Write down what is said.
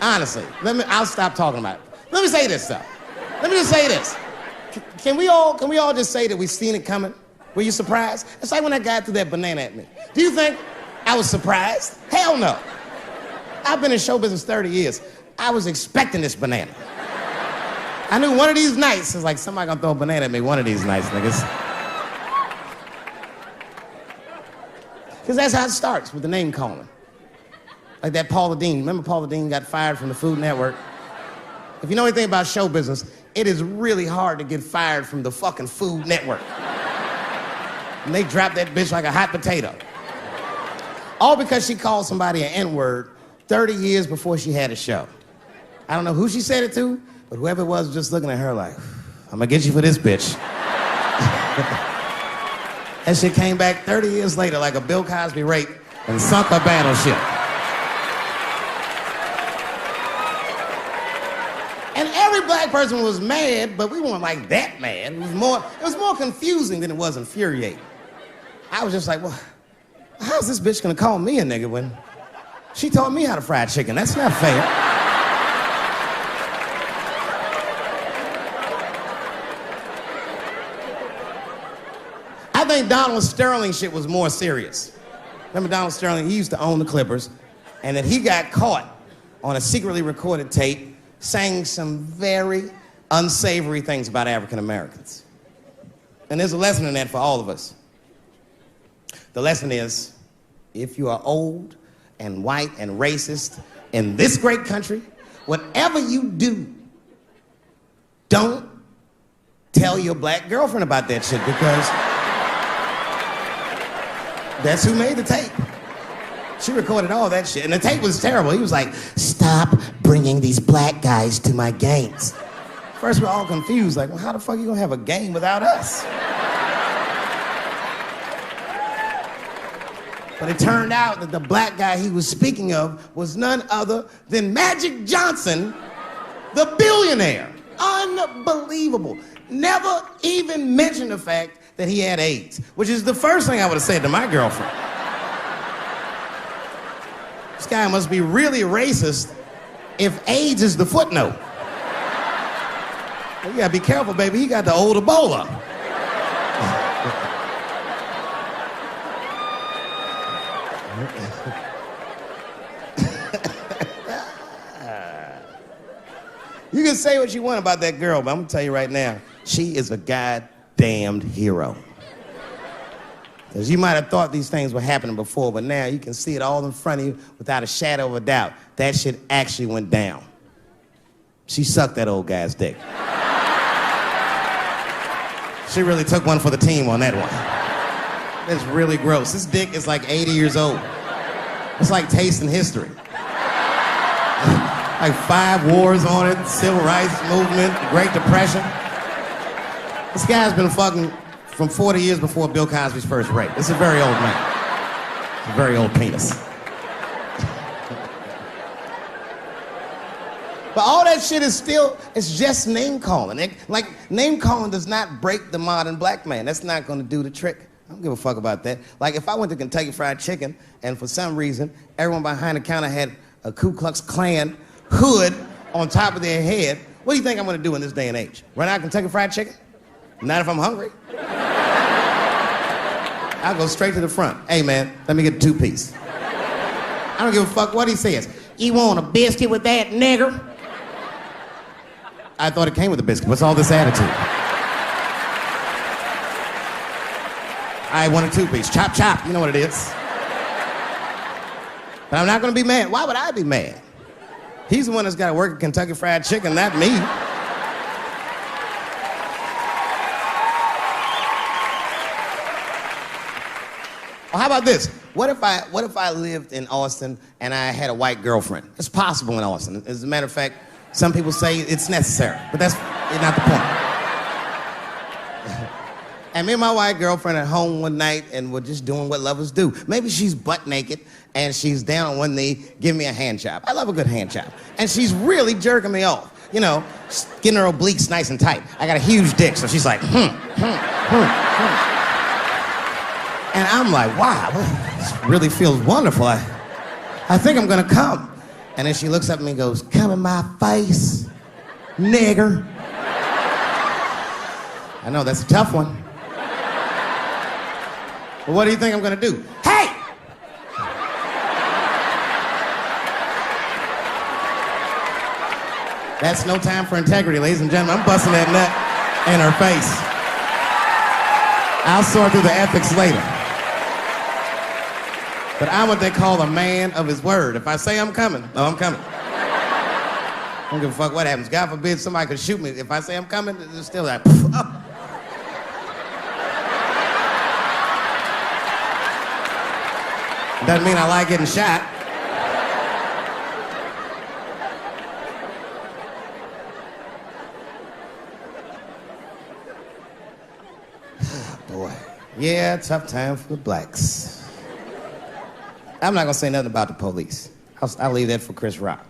Honestly, I'll stop talking about it. Let me say this, though. Let me just say this. Can we all just say that we've seen it coming? Were you surprised? It's like when that guy threw that banana at me. Do you think I was surprised? Hell no. I've been in show business 30 years. I was expecting this banana. I knew one of these nights, it's like somebody gonna throw a banana at me one of these nights, niggas. Because that's how it starts, with the name calling. Like that Paula Deen. Remember Paula Deen got fired from the Food Network? If you know anything about show business, it is really hard to get fired from the fucking Food Network. And they dropped that bitch like a hot potato. All because she called somebody an N-word 30 years before she had a show. I don't know who she said it to, but whoever it was just looking at her like, I'm gonna get you for this bitch. That shit came back 30 years later like a Bill Cosby rape and sunk her battleship. And every black person was mad, but we weren't like that mad. It was more confusing than it was infuriating. I was just like, well, how's this bitch gonna call me a nigga when she taught me how to fry chicken? That's not fair. I think Donald Sterling shit was more serious. Remember Donald Sterling? He used to own the Clippers, and then he got caught on a secretly recorded tape saying some very unsavory things about African Americans. And there's a lesson in that for all of us. The lesson is, if you are old and white and racist in this great country, whatever you do, don't tell your black girlfriend about that shit, because that's who made the tape. She recorded all that shit, and the tape was terrible. He was like, stop bringing these black guys to my games. First, we're all confused, like, well, how the fuck are you gonna have a game without us? But it turned out that the black guy he was speaking of was none other than Magic Johnson, the billionaire. Unbelievable. Never even mentioned the fact that he had AIDS, which is the first thing I would have said to my girlfriend. This guy must be really racist if AIDS is the footnote. Well, you gotta be careful, baby. He got the old Ebola. You can say what you want about that girl, but I'm gonna tell you right now, she is a goddamned hero. Because you might have thought these things were happening before, but now you can see it all in front of you without a shadow of a doubt. That shit actually went down. She sucked that old guy's dick. She really took one for the team on that one. That's really gross. This dick is like 80 years old. It's like tasting history. Like 5 wars on it, civil rights movement, Great Depression. This guy's been fucking from 40 years before Bill Cosby's first rape. It's a very old man. It's a very old penis. But all that shit is still, it's just name calling. Like, name calling does not break the modern black man. That's not gonna do the trick. I don't give a fuck about that. Like, if I went to Kentucky Fried Chicken and for some reason everyone behind the counter had a Ku Klux Klan hood on top of their head, what do you think I'm gonna do in this day and age? Run out Kentucky Fried Chicken? Not if I'm hungry. I'll go straight to the front. Hey man, let me get a 2-piece. I don't give a fuck what he says. You want a biscuit with that, nigger? I thought it came with a biscuit. What's all this attitude? I want a 2-piece. Chop, chop. You know what it is. But I'm not gonna be mad. Why would I be mad? He's the one that's gotta work at Kentucky Fried Chicken, not me. Well, how about this? What if I lived in Austin and I had a white girlfriend? It's possible in Austin. As a matter of fact, some people say it's necessary, but that's not the point. And me and my white girlfriend at home one night and we're just doing what lovers do. Maybe she's butt naked and she's down on one knee, giving me a hand job. I love a good hand job. And she's really jerking me off. You know, getting her obliques nice and tight. I got a huge dick, so she's like, And I'm like, wow, this really feels wonderful. I think I'm gonna come. And then she looks up at me and goes, come in my face, nigger. I know, that's a tough one. But what do you think I'm gonna do? Hey! That's no time for integrity, ladies and gentlemen. I'm busting that nut in her face. I'll sort through the ethics later. But I'm what they call a man of his word. If I say I'm coming, no, I'm coming. I don't give a fuck what happens. God forbid somebody could shoot me. If I say I'm coming, it's still like, oh. Doesn't mean I like getting shot. Boy. Yeah, tough time for the blacks. I'm not gonna say nothing about the police. I'll leave that for Chris Rock.